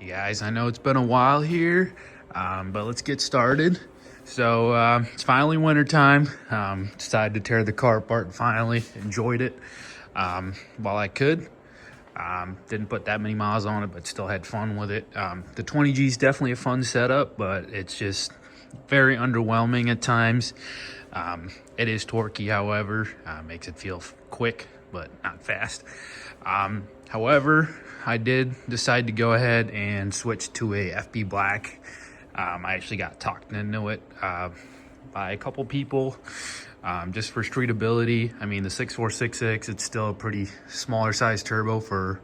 Guys, I know it's been a while here, but let's get started. So it's finally winter time. Decided to tear the car apart and finally enjoyed it while I could. Didn't put that many miles on it, but still had fun with it. The 20G is definitely a fun setup, but it's just very underwhelming at times. It is torquey, however, makes it feel quick, but not fast. However, I did decide to go ahead and switch to a FB Black. I actually got talked into it by a couple people just for streetability. I mean, the 6466, it's still a pretty smaller size turbo for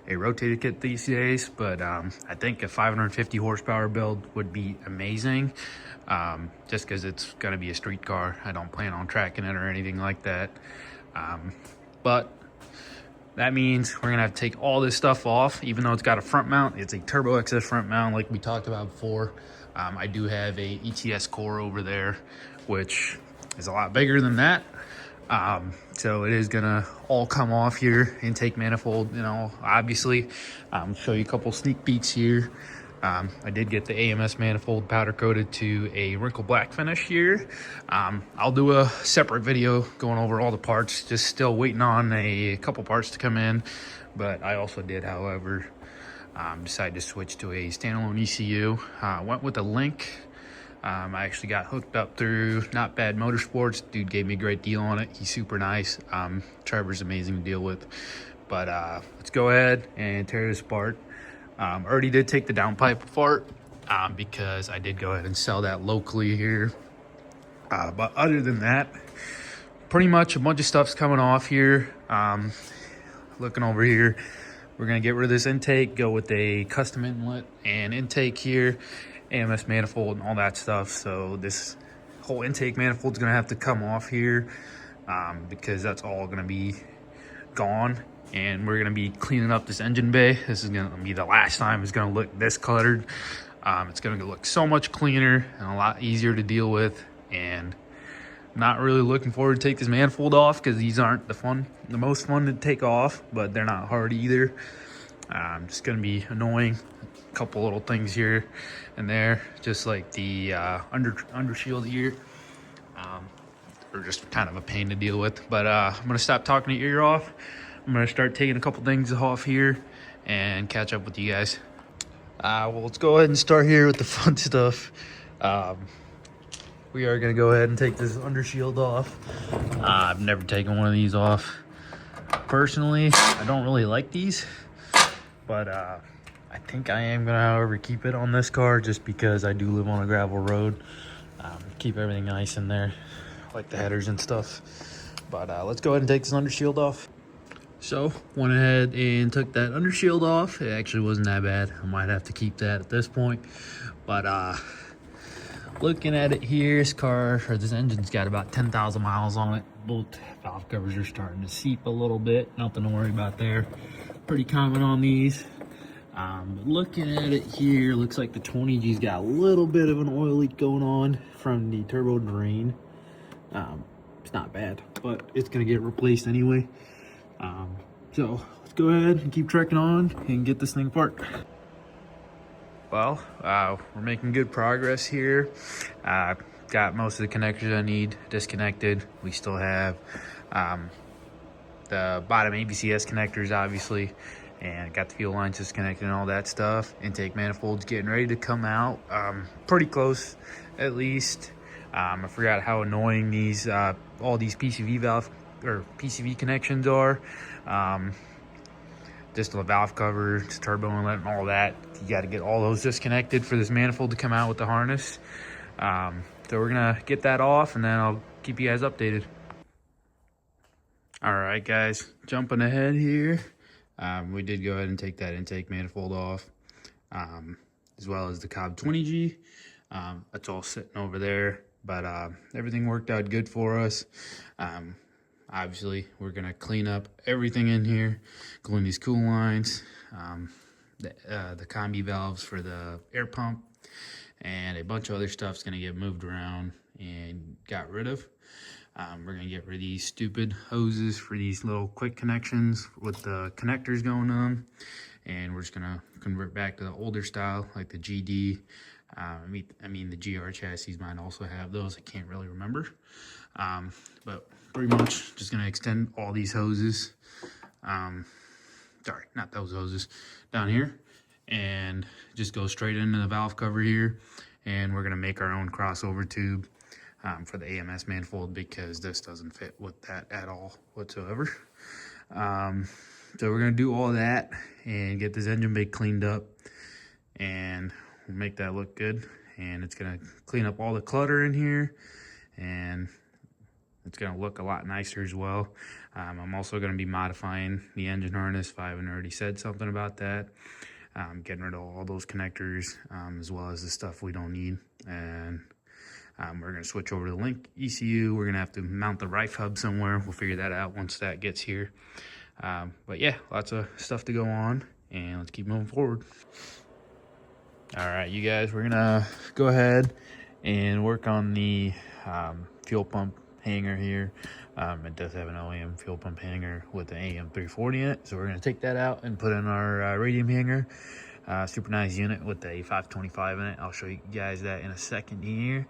a rotated kit these days, but I think a 550 horsepower build would be amazing, just because it's going to be a street car. I don't plan on tracking it or anything like that, but that means we're gonna have to take all this stuff off. Even though it's got a front mount, it's a turbo XS front mount like we talked about before. I do have a ETS core over there, which is a lot bigger than that. So it is gonna all come off here. Intake manifold, you know, obviously. Show you a couple sneak peeks here. I did get the AMS manifold powder coated to a wrinkle black finish here. I'll do a separate video going over all the parts, just still waiting on a couple parts to come in. But I also did, however, decide to switch to a standalone ECU. Went with a Link. I actually got hooked up through Not Bad Motorsports. Dude gave me a great deal on it. He's super nice. Trevor's amazing to deal with. But let's go ahead and tear this apart. Already did take the downpipe apart because I did go ahead and sell that locally here. But other than that, pretty much a bunch of stuff's coming off here. Looking over here, we're gonna get rid of this intake, go with a custom inlet and intake here, AMS manifold and all that stuff. So this whole intake manifold is gonna have to come off here because that's all gonna be gone. And we're gonna be cleaning up this engine bay. This is gonna be the last time it's gonna look this cluttered. It's gonna look so much cleaner and a lot easier to deal with. And I'm not really looking forward to take this manifold off because these aren't the most fun to take off, but they're not hard either. Just gonna be annoying. A couple little things here and there, just like the under shield here. Are just kind of a pain to deal with. But I'm gonna stop talking your ear off. I'm gonna start taking a couple things off here and catch up with you guys. Well, let's go ahead and start here with the fun stuff. We are gonna go ahead and take this undershield off. I've never taken one of these off. Personally, I don't really like these, but I think I am gonna, however, keep it on this car just because I do live on a gravel road. Keep everything nice in there, like the headers and stuff. But let's go ahead and take this undershield off. So went ahead and took that undershield off. It actually wasn't that bad. I might have to keep that at this point. But looking at it here, this engine's got about 10,000 miles on it. Both valve covers are starting to seep a little bit. Nothing to worry about there. Pretty common on these. But looking at it here, looks like the 20G's got a little bit of an oil leak going on from the turbo drain. It's not bad, but it's gonna get replaced anyway. So let's go ahead and keep trekking on and get this thing apart. Well, we're making good progress here. Got most of the connectors I need disconnected. We still have the bottom ABCS connectors, obviously, and got the fuel lines disconnected and all that stuff. Intake manifolds getting ready to come out. Pretty close, at least. I forgot how annoying these all these PCV connections are. Just the valve cover, turbo inlet, and all that. You got to get all those disconnected for this manifold to come out with the harness. So we're gonna get that off, and then I'll keep you guys updated. All right, guys, jumping ahead here. We did go ahead and take that intake manifold off, as well as the Cobb 20G. That's all sitting over there, but everything worked out good for us. Obviously, we're gonna clean up everything in here, including these cool lines, the combi valves for the air pump, and a bunch of other stuff's gonna get moved around and got rid of. We're gonna get rid of these stupid hoses for these little quick connections with the connectors going on, and we're just gonna convert back to the older style, like the GD. I mean the GR chassis might also have those. I can't really remember, but pretty much just gonna extend all these hoses. Sorry, not those hoses, down here, and just go straight into the valve cover here. And we're gonna make our own crossover tube for the AMS manifold, because this doesn't fit with that at all whatsoever. So we're gonna do all that and get this engine bay cleaned up, and we'll make that look good. And it's gonna clean up all the clutter in here, and it's gonna look a lot nicer as well. I'm also gonna be modifying the engine harness, if I haven't already said something about that. Getting rid of all those connectors, as well as the stuff we don't need. And we're gonna switch over to the link ECU. We're gonna have to mount the Rife hub somewhere. We'll figure that out once that gets here. But yeah, lots of stuff to go on, and let's keep moving forward. All right, you guys, we're gonna go ahead and work on the fuel pump hanger here. It does have an OEM fuel pump hanger with an AM 340 in it, so we're gonna take that out and put in our radium hanger. Super nice unit with a 525 in it. I'll show you guys that in a second here.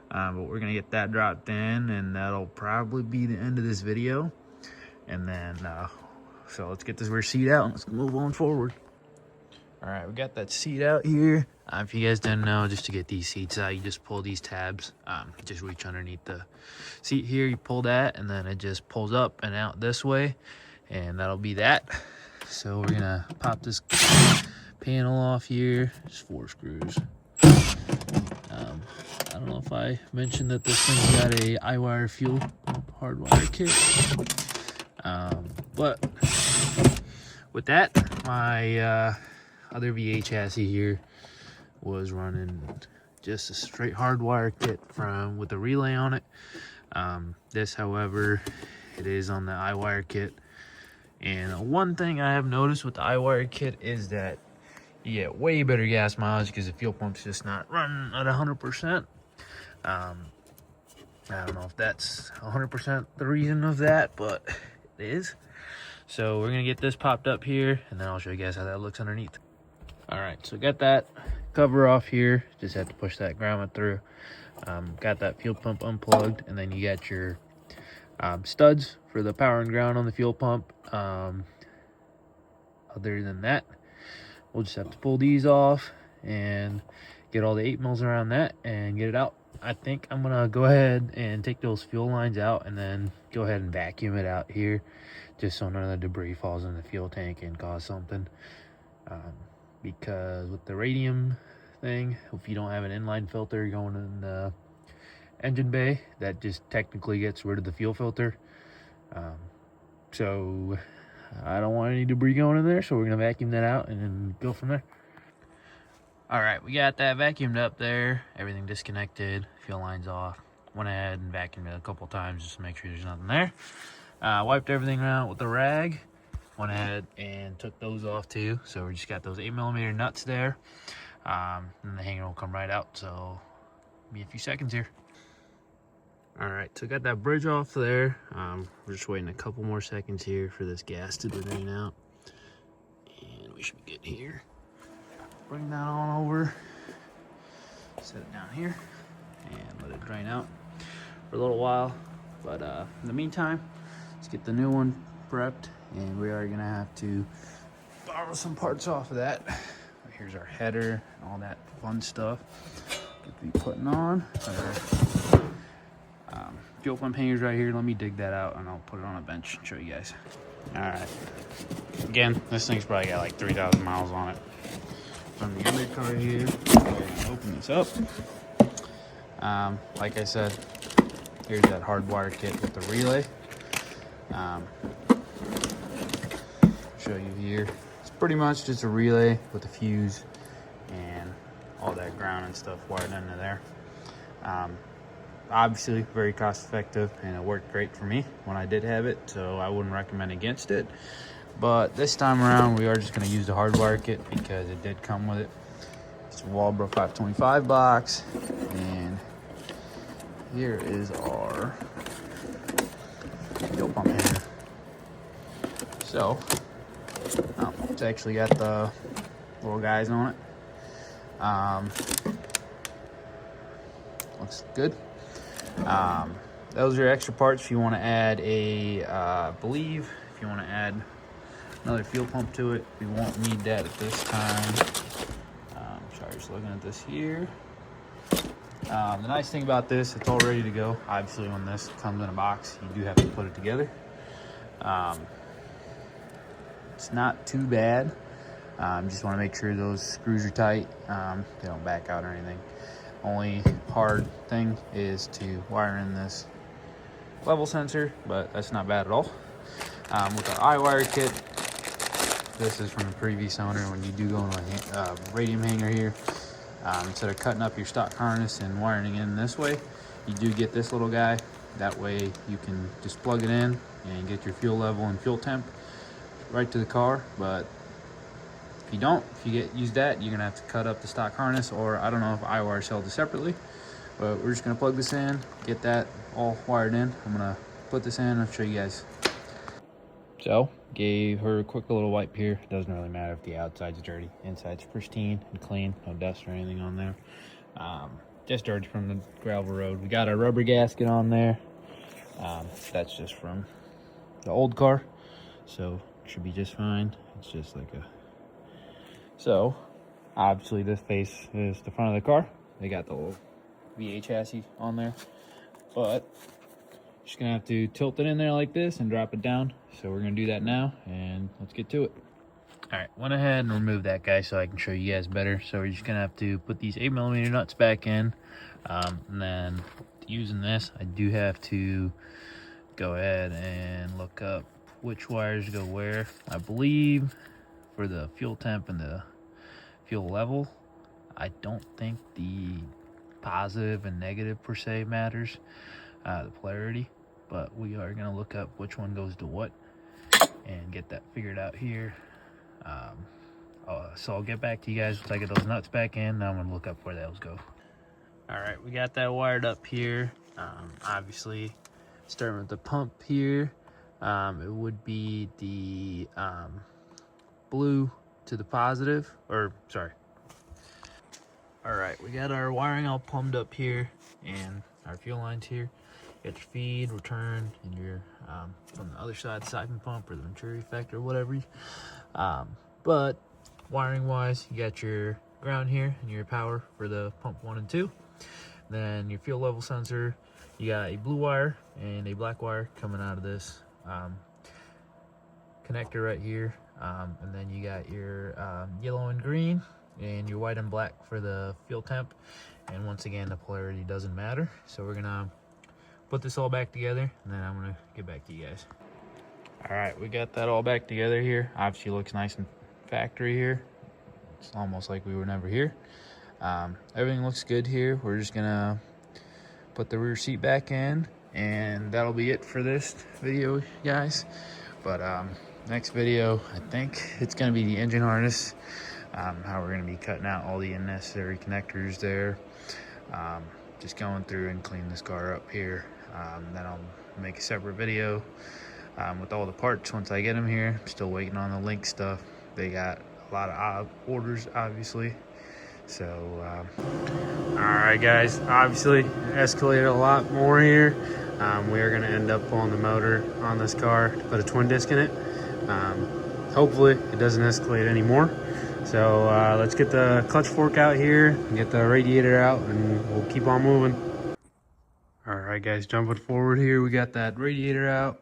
But we're gonna get that dropped in, and that'll probably be the end of this video. And then so let's get this rear seat out and let's move on forward. All right, we got that seat out here. If you guys didn't know, just to get these seats out, you just pull these tabs. Just reach underneath the seat here, you pull that, and then it just pulls up and out this way, and that'll be that. So we're gonna pop this panel off here. Just 4 screws. I don't know if I mentioned that this thing's got a iWire fuel hardwire kit. But with that, my other VA chassis here was running just a straight hardwire kit with a relay on it. This, however, it is on the iWire kit. And one thing I have noticed with the iWire kit is that you get way better gas mileage because the fuel pump's just not running at 100%. I don't know if that's 100% the reason of that, but it is. So we're gonna get this popped up here, and then I'll show you guys how that looks underneath. All right, so got that cover off here. Just have to push that grommet through. Got that fuel pump unplugged, and then you got your studs for the power and ground on the fuel pump. Other than that, we'll just have to pull these off and get all the 8 mils around that and get it out. I think I'm gonna go ahead and take those fuel lines out and then go ahead and vacuum it out here, just so none of the debris falls in the fuel tank and cause something. Because with the radium thing, if you don't have an inline filter going in the engine bay, that just technically gets rid of the fuel filter. So I don't want any debris going in there, so we're gonna vacuum that out and then go from there. All right, we got that vacuumed up there, everything disconnected, fuel lines off. Went ahead and vacuumed it a couple times just to make sure there's nothing there. Wiped everything out with the rag. Went ahead and took those off too. So we just got those 8mm nuts there. And the hanger will come right out, so be a few seconds here. All right, so got that bridge off there. We're just waiting a couple more seconds here for this gas to drain out. And we should be good here. Bring that on over, set it down here, and let it drain out for a little while. But in the meantime, let's get the new one prepped, and we are gonna have to borrow some parts off of that. Here's our header and all that fun stuff. Get to be putting on. Fuel pump hangers right here. Let me dig that out and I'll put it on a bench and show you guys. All right. Again, this thing's probably got like 3,000 miles on it. From the undercar here, open this up. Like I said, here's that hardwire kit with the relay. Show you here. It's pretty much just a relay with a fuse and all that ground and stuff wired into there. Obviously very cost effective, and it worked great for me when I did have it, so I wouldn't recommend against it. But this time around, we are just going to use the hardwire kit because it did come with it. It's a Walbro 525 box, and here is our fuel pump hanger. So, It's actually got the little guys on it. Looks good. Those are extra parts if you want to add a, I believe, if you want to add another fuel pump to it. We won't need that at this time. Sorry, just looking at this here. The nice thing about this, it's all ready to go. Obviously, when this comes in a box, you do have to put it together. It's not too bad. Just want to make sure those screws are tight. They don't back out or anything. Only hard thing is to wire in this level sensor, but that's not bad at all. With the I-wire kit, this is from the previous owner. When you do go in a radium hanger here, instead of cutting up your stock harness and wiring it in this way, you do get this little guy. That way you can just plug it in and get your fuel level and fuel temp right to the car. But if you don't, if you use that, you're gonna have to cut up the stock harness, or I don't know if I-wire sells it separately, but we're just gonna plug this in, get that all wired in. I'm gonna put this in and I'll show you guys. So, gave her a quick little wipe here. Doesn't really matter if the outside's dirty. Inside's pristine and clean. No dust or anything on there. Just dirt from the gravel road. We got our rubber gasket on there. That's just from the old car. So, should be just fine. It's just like a... So, obviously this face is the front of the car. They got the little V8 chassis on there. But... just gonna have to tilt it in there like this and drop it down. So we're gonna do that now, and let's get to it. All right, went ahead and removed that guy so I can show you guys better. So we're just gonna have to put these 8mm nuts back in, and then using this, I do have to go ahead and look up which wires go where. I believe for the fuel temp and the fuel level, I don't think the positive and negative per se matters, the polarity, but we are going to look up which one goes to what and get that figured out here. So I'll get back to you guys once I get those nuts back in. Now I'm going to look up where those go. All right, we got that wired up here. Obviously, starting with the pump here, it would be the blue to the positive, or sorry. All right, we got our wiring all plumbed up here and our fuel lines here. You got your feed, return, and your from the other side, siphon pump or the Venturi effect or whatever. But wiring wise, you got your ground here and your power for the pump 1 and 2. Then your fuel level sensor, you got a blue wire and a black wire coming out of this connector right here. And then you got your yellow and green and your white and black for the fuel temp. And once again, the polarity doesn't matter. So we're gonna put this all back together, and then I'm gonna get back to you guys. All right, we got that all back together here. Obviously looks nice and factory here. It's almost like we were never here. Everything looks good here. We're just gonna put the rear seat back in, and that'll be it for this video, guys. But next video, I think it's gonna be the engine harness, how we're gonna be cutting out all the unnecessary connectors there. Just going through and clean this car up here. Then I'll make a separate video with all the parts once I get them here. I'm still waiting on the link stuff. They got a lot of orders, obviously. So, all right, guys. Obviously, it escalated a lot more here. We are going to end up pulling the motor on this car to put a twin disc in it. Hopefully, it doesn't escalate anymore. So let's get the clutch fork out here and get the radiator out, and we'll keep on moving. All right, guys, jumping forward here, we got that radiator out,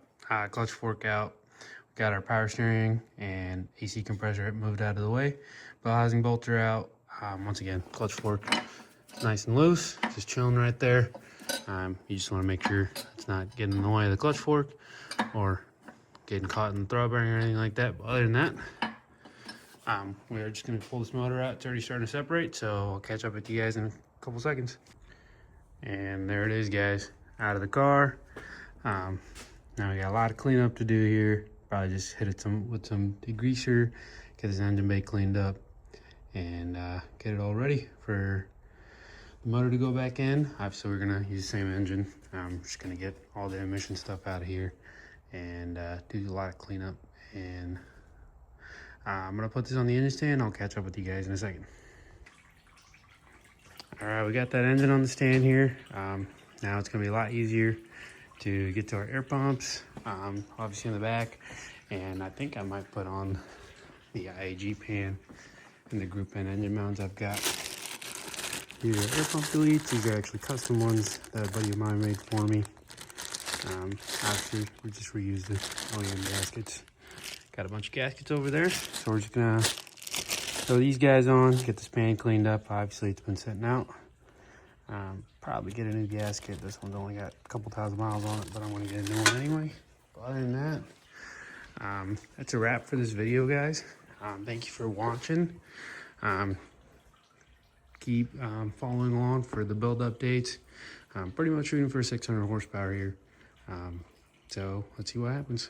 clutch fork out. We got our power steering and AC compressor moved out of the way. Bell housing bolts are out. Once again, clutch fork is nice and loose, just chilling right there. You just want to make sure it's not getting in the way of the clutch fork or getting caught in the throw bearing or anything like that. But other than that, we are just going to pull this motor out. It's already starting to separate, so I'll catch up with you guys in a couple seconds. And there it is, guys, out of the car. Now we got a lot of cleanup to do here. Probably just hit it with some degreaser, get this engine bay cleaned up, and get it all ready for the motor to go back in. Obviously, we're going to use the same engine. I'm just going to get all the emission stuff out of here and do a lot of cleanup and I'm gonna put this on the engine stand. I'll catch up with you guys in a second. All right, we got that engine on the stand here. Now it's gonna be a lot easier to get to our air pumps, obviously in the back. And I think I might put on the IAG pan and the group N engine mounts I've got. These are air pump deletes. These are actually custom ones that a buddy of mine made for me. Obviously, we just reused the OEM gaskets. Got a bunch of gaskets over there. So we're just gonna throw these guys on, get the span cleaned up. Obviously, it's been sitting out. Probably get a new gasket. This one's only got a couple thousand miles on it, but I'm gonna get a new one anyway. But other than that, that's a wrap for this video, guys. Thank you for watching. Keep following along for the build updates. Pretty much shooting for 600 horsepower here. So let's see what happens.